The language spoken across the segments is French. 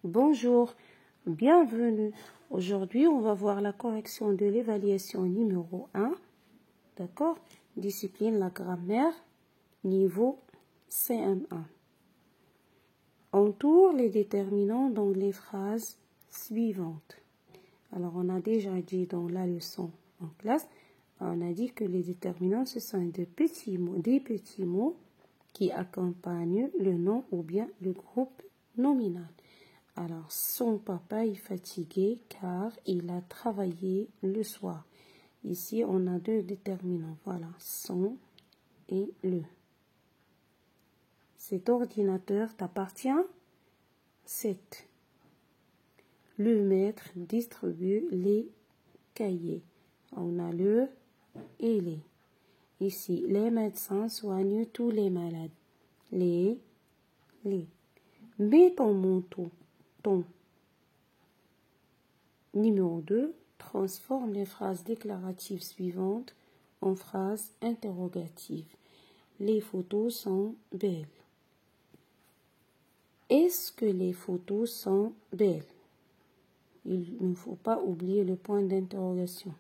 Bonjour, bienvenue. Aujourd'hui, on va voir la correction de l'évaluation numéro 1. D'accord? Discipline la grammaire, niveau CM1. On tourne les déterminants dans les phrases suivantes. Alors, on a déjà dit dans la leçon en classe, on a dit que les déterminants, ce sont des petits mots qui accompagnent le nom ou bien le groupe nominal. Alors, son papa est fatigué car il a travaillé le soir. Ici, on a deux déterminants. Voilà, son et le. Cet ordinateur t'appartient? 7. Le maître distribue les cahiers. On a le et les. Ici, les médecins soignent tous les malades. Les. Mets ton manteau. Ton. Numéro 2. Transforme les phrases déclaratives suivantes en phrases interrogatives. Les photos sont belles. Est-ce que les photos sont belles? Il ne faut pas oublier le point d'interrogation.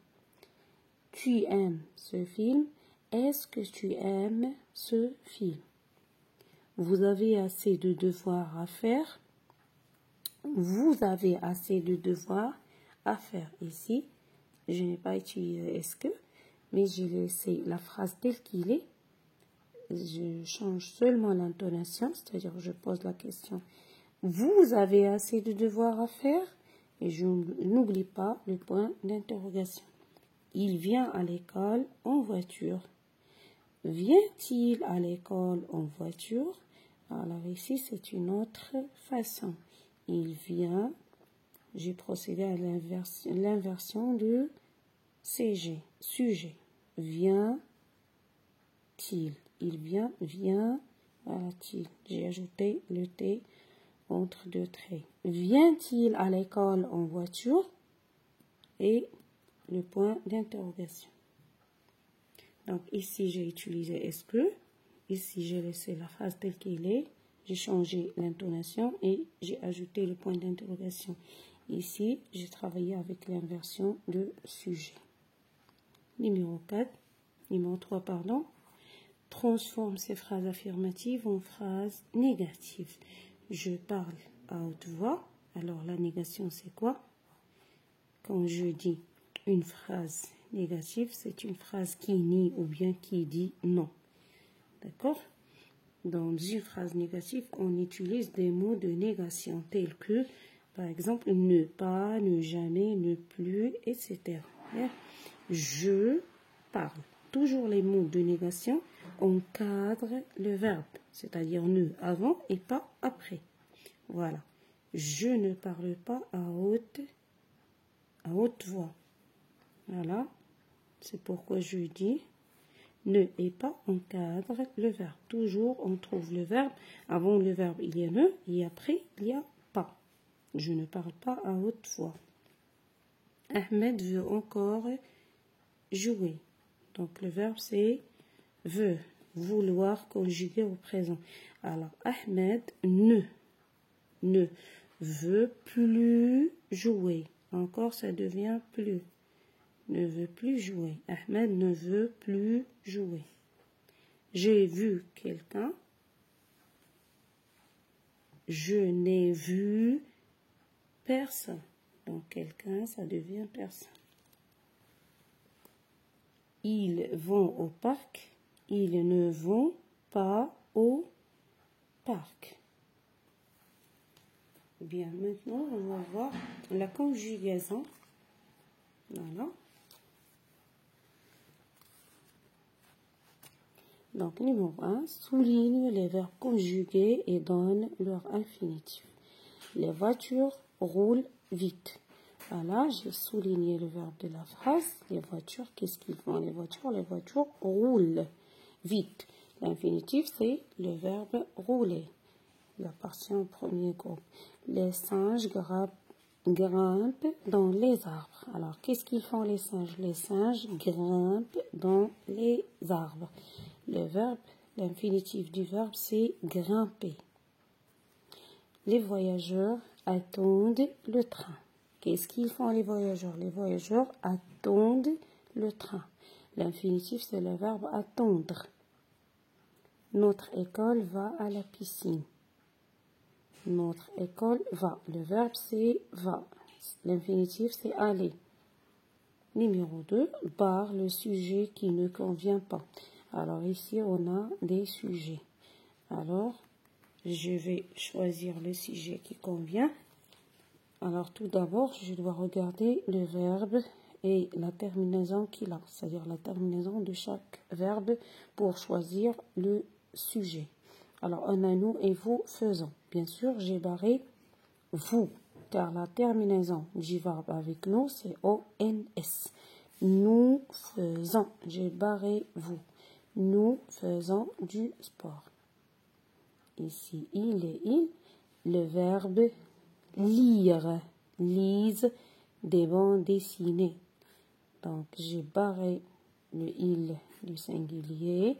Tu aimes ce film? Est-ce que tu aimes ce film? Vous avez assez de devoirs à faire? Vous avez assez de devoirs à faire. Ici, je n'ai pas utilisé est-ce que, mais j'ai laissé la phrase telle qu'il est. Je change seulement l'intonation, c'est-à-dire je pose la question. Vous avez assez de devoirs à faire? Et je n'oublie pas le point d'interrogation. Il vient à l'école en voiture. Vient-il à l'école en voiture? Alors ici, c'est une autre façon. Il vient, j'ai procédé à l'inversion de CG, sujet. Vient-il? Il vient, voilà-t-il. J'ai ajouté le T entre deux traits. Vient-il à l'école en voiture? Et le point d'interrogation. Donc ici, j'ai utilisé est-ce que. Ici, j'ai laissé la phrase telle qu'elle est. J'ai changé l'intonation et j'ai ajouté le point d'interrogation. Ici, j'ai travaillé avec l'inversion de sujet. Numéro 3, pardon. Transforme ces phrases affirmatives en phrases négatives. Je parle à haute voix. Alors, la négation, c'est quoi? Quand je dis une phrase négative, c'est une phrase qui nie ou bien qui dit non. D'accord? Dans une phrase négative, on utilise des mots de négation tels que, par exemple, ne pas, ne jamais, ne plus, etc. Je parle. Toujours les mots de négation encadrent le verbe, c'est-à-dire ne avant et pas après. Voilà. Je ne parle pas à haute voix. Voilà. C'est pourquoi je dis ne et pas encadre le verbe. Toujours, on trouve le verbe. Avant le verbe, il y a ne et après, il y a pas. Je ne parle pas à haute voix. Ahmed veut encore jouer. Donc, le verbe, c'est veut, vouloir conjugué au présent. Alors, Ahmed ne veut plus jouer. Encore, ça devient plus. Ne veut plus jouer. Ahmed ne veut plus jouer. J'ai vu quelqu'un. Je n'ai vu personne. Donc, quelqu'un, ça devient personne. Ils vont au parc. Ils ne vont pas au parc. Bien, maintenant, on va voir la conjugaison. Voilà. Donc, numéro 1, souligne les verbes conjugués et donne leur infinitif. Les voitures roulent vite. Voilà, j'ai souligné le verbe de la phrase. Les voitures, qu'est-ce qu'ils font? Les voitures roulent vite. L'infinitif, c'est le verbe rouler. Il appartient au premier groupe. Les singes grimpent dans les arbres. Alors, qu'est-ce qu'ils font les singes? Les singes grimpent dans les arbres. Le verbe, l'infinitif du verbe, c'est grimper. Les voyageurs attendent le train. Qu'est-ce qu'ils font les voyageurs? Les voyageurs attendent le train. L'infinitif, c'est le verbe attendre. Notre école va à la piscine. Notre école va. Le verbe, c'est va. L'infinitif, c'est aller. Numéro 2, barre le sujet qui ne convient pas. Alors ici, on a des sujets. Alors, je vais choisir le sujet qui convient. Alors, tout d'abord, je dois regarder le verbe et la terminaison qu'il a, c'est-à-dire la terminaison de chaque verbe pour choisir le sujet. Alors, on a nous et vous faisons. Bien sûr, j'ai barré vous, car la terminaison du verbe avec nous, c'est ONS. Nous faisons, j'ai barré vous. Nous faisons du sport. Ici, il et il, le verbe lire, lise des bandes dessinées. Donc, j'ai barré le il du singulier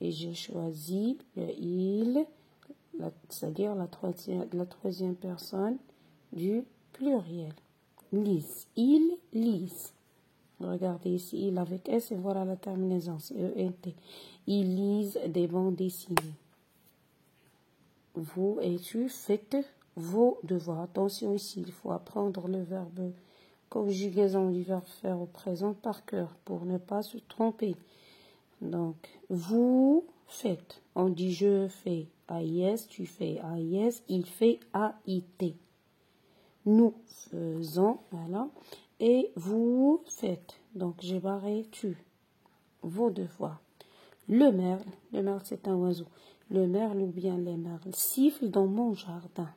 et j'ai choisi le il, c'est-à-dire la troisième personne du pluriel. Lise, il lise. Regardez ici, il avec S et voilà la terminaison, c'est E-N-T. Ils lisent des bandes dessinées. Vous et tu faites vos devoirs. Attention ici, il faut apprendre le verbe conjugaison du verbe faire au présent par cœur pour ne pas se tromper. Donc, vous faites. On dit je fais AIS, tu fais AIS, il fait AIT. Nous faisons, voilà. Et vous faites. Donc, j'ai barré tu. Vos devoirs. Le merle c'est un oiseau. Le merle ou bien les merles sifflent dans mon jardin.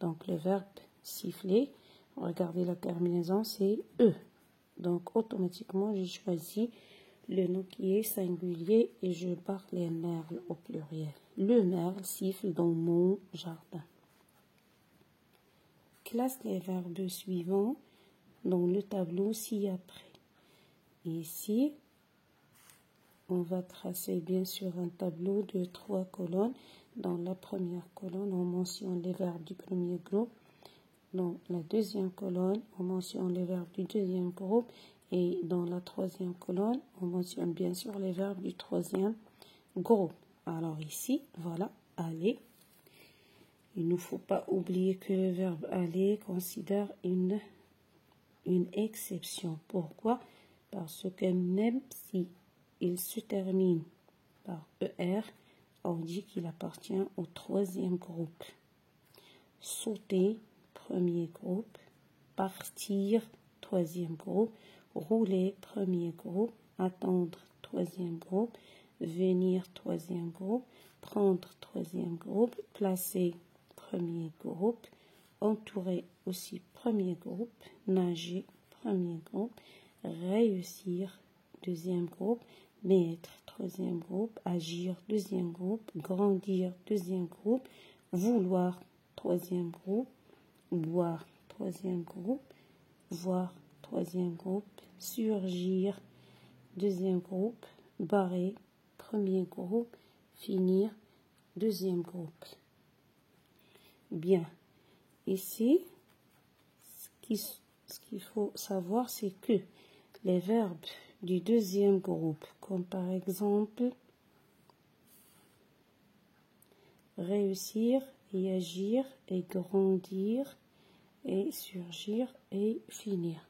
Donc, le verbe siffler, regardez la terminaison, c'est E. Donc, automatiquement, j'ai choisi le nom qui est singulier et je barre les merles au pluriel. Le merle siffle dans mon jardin. Classe les verbes suivants dans le tableau ci-après. Ici, on va tracer bien sûr un tableau de 3 colonnes. Dans la première colonne, on mentionne les verbes du premier groupe. Dans la deuxième colonne, on mentionne les verbes du deuxième groupe. Et dans la troisième colonne, on mentionne bien sûr les verbes du troisième groupe. Alors ici, voilà, aller. Il ne faut pas oublier que le verbe aller considère une exception. Pourquoi? Parce que même si il se termine par ER, on dit qu'il appartient au troisième groupe. Sauter, premier groupe. Partir, troisième groupe. Rouler, premier groupe. Attendre, troisième groupe. Venir, troisième groupe. Prendre, troisième groupe. Placer, premier groupe. Entourer aussi, premier groupe. Nager, premier groupe. Réussir, deuxième groupe. Mettre, troisième groupe. Agir, deuxième groupe. Grandir, deuxième groupe. Vouloir, troisième groupe. Boire, troisième groupe. Voir, troisième groupe. Surgir, deuxième groupe. Barrer, premier groupe. Finir, deuxième groupe. Bien. Ici, ce qu'il faut savoir, c'est que les verbes du deuxième groupe, comme par exemple réussir et agir et grandir et surgir et finir.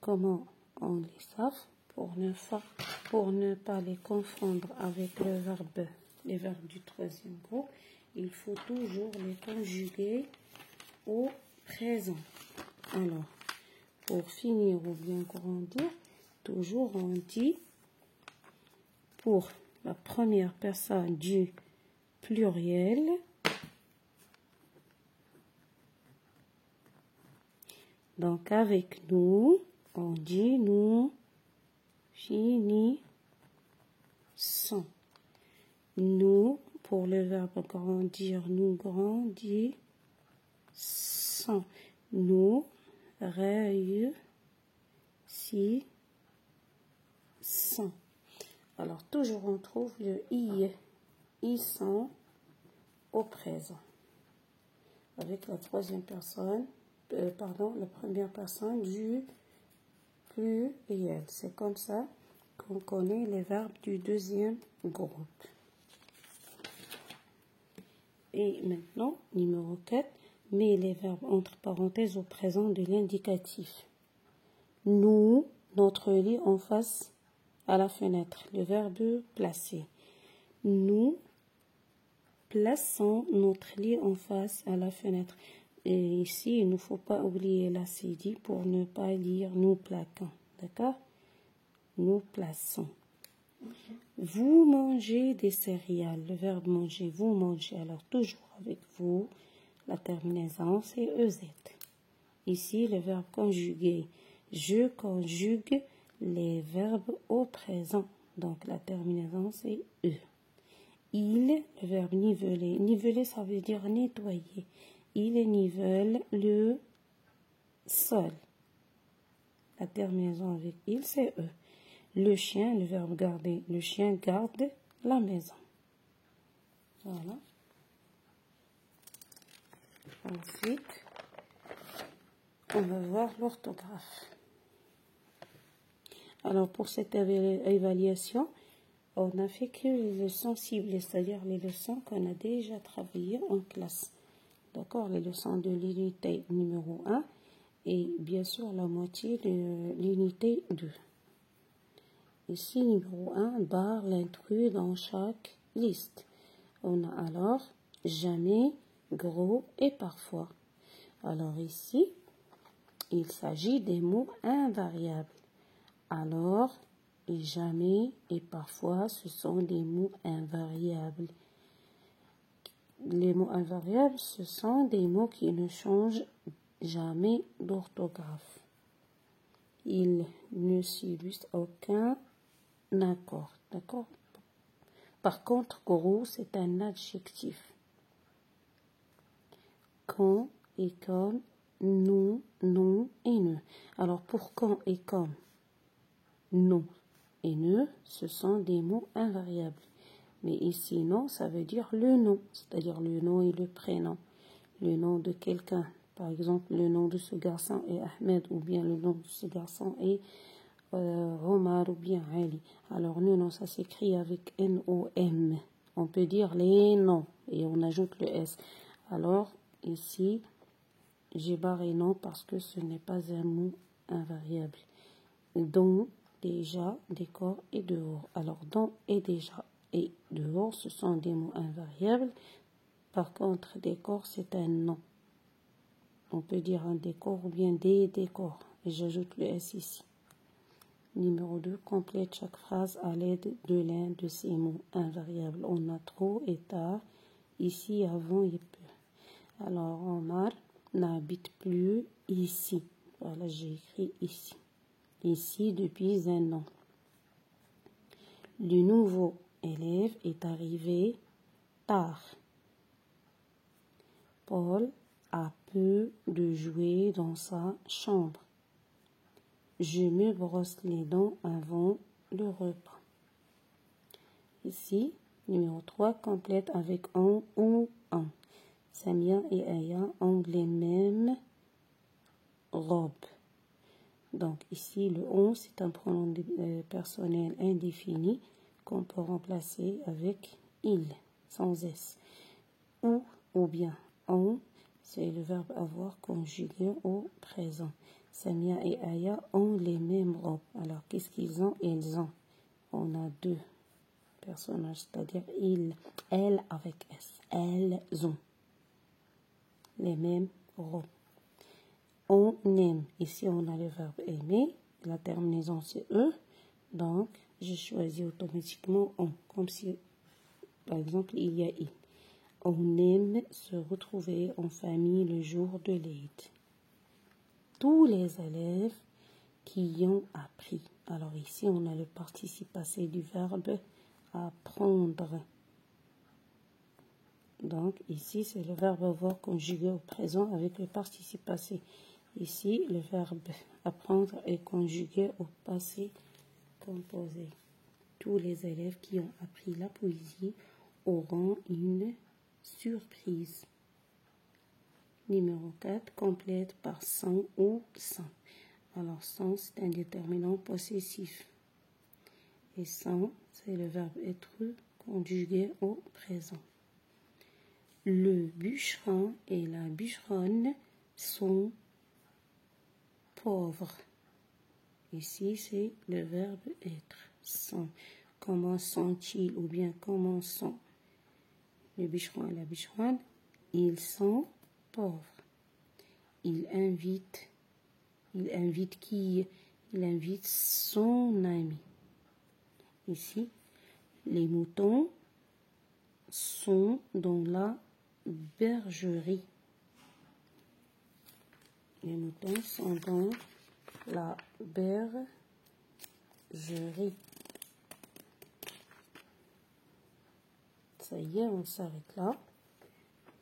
Comment on les savent pour ne pas les confondre avec les verbes du troisième groupe, il faut toujours les conjuguer au présent. Alors, pour finir ou bien grandir, toujours on dit pour la première personne du pluriel, donc avec nous, on dit nous finissons. Nous, pour le verbe grandir, nous grandissons. Nous réussissons. Alors, toujours on trouve le i. Ils sont au présent. avec la troisième personne, pardon, la première personne du pluriel. C'est comme ça qu'on connaît les verbes du deuxième groupe. Et maintenant, numéro 4, mets les verbes entre parenthèses au présent de l'indicatif. Nous, notre lit en face à la fenêtre, le verbe placer. Nous plaçons notre lit en face à la fenêtre. Et ici, il ne faut pas oublier la CD pour ne pas lire nous plaquons. D'accord? Nous plaçons. Vous mangez des céréales. Le verbe manger, vous mangez. Alors, toujours avec vous, la terminaison, c'est EZ. Ici, le verbe conjuguer. Je conjugue les verbes au présent. Donc, la terminaison, c'est E. Il, le verbe niveler. Niveler, ça veut dire nettoyer. Il nivelle le sol. La terminaison avec il, c'est E. Le chien, le verbe garder. Le chien garde la maison. Voilà. Ensuite, on va voir l'orthographe. Alors, pour cette évaluation, on n'a fait que les leçons ciblées, c'est-à-dire les leçons qu'on a déjà travaillées en classe. D'accord? Les leçons de l'unité numéro 1 et bien sûr la moitié de l'unité 2. Ici, numéro 1, barre l'intrus dans chaque liste. On a alors jamais, gros et parfois. Alors ici, il s'agit des mots invariables. Alors, et jamais et parfois, ce sont des mots invariables. Les mots invariables, ce sont des mots qui ne changent jamais d'orthographe. Ils ne subissent aucun accord. D'accord? Par contre, gros, c'est un adjectif. Quand et comme, nous, non et ne. Alors, pour quand et comme, non et ne, ce sont des mots invariables. Mais ici, non, ça veut dire le nom, c'est-à-dire le nom et le prénom. Le nom de quelqu'un. Par exemple, le nom de ce garçon est Ahmed, ou bien le nom de ce garçon est Omar, ou bien Ali. Alors, le nom, ça s'écrit avec N-O-M. On peut dire les noms, et on ajoute le S. Alors, ici, j'ai barré non parce que ce n'est pas un mot invariable. Dans, déjà, décor et dehors. Alors, dans et déjà et dehors, ce sont des mots invariables. Par contre, décor, c'est un nom. On peut dire un décor ou bien des décors. Et j'ajoute le S ici. Numéro 2, complète chaque phrase à l'aide de l'un de ces mots invariables. On a trop et tard, ici, avant et peu. Alors, Omar n'habite plus ici. Voilà, j'ai écrit ici. Ici, depuis un an. Le nouveau élève est arrivé tard. Paul a peu de jouets dans sa chambre. Je me brosse les dents avant le repas. Ici, numéro 3, complète avec on ou un. Samia et Aya ont les mêmes robes. Donc ici, le on, c'est un pronom personnel indéfini qu'on peut remplacer avec il, sans S. Ou bien on, c'est le verbe avoir conjugué au présent. Samia et Aya ont les mêmes robes. Alors, qu'est-ce qu'ils ont? Ils ont. On a deux personnages, c'est-à-dire ils, elles avec S. Elles ont les mêmes robes. On aime. Ici, on a le verbe aimer. La terminaison, c'est E. Donc, je choisis automatiquement on. Comme si, par exemple, il y a il. On aime se retrouver en famille le jour de l'Eid. Tous les élèves qui y ont appris. Alors ici, on a le participe passé du verbe apprendre. Donc ici, c'est le verbe avoir conjugué au présent avec le participe passé. Ici, le verbe apprendre est conjugué au passé composé. Tous les élèves qui ont appris la poésie auront une surprise. Numéro 4, complète par sans ou sans. Alors, sans, c'est un déterminant possessif. Et sans, c'est le verbe être conjugué au présent. Le bûcheron et la bûcheronne sont pauvres. Ici, c'est le verbe être. Sont. Comment sont-ils ou bien comment sont le bûcheron et la bûcheronne? Ils sont pauvres. Il invite qui? Il invite son ami. Ici, les moutons sont dans la bergerie. Les moutons sont dans la bergerie. Ça y est, on s'arrête là.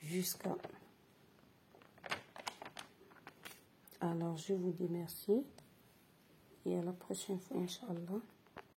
Jusqu'à... Alors, je vous dis merci. Et à la prochaine fois, Inch'Allah.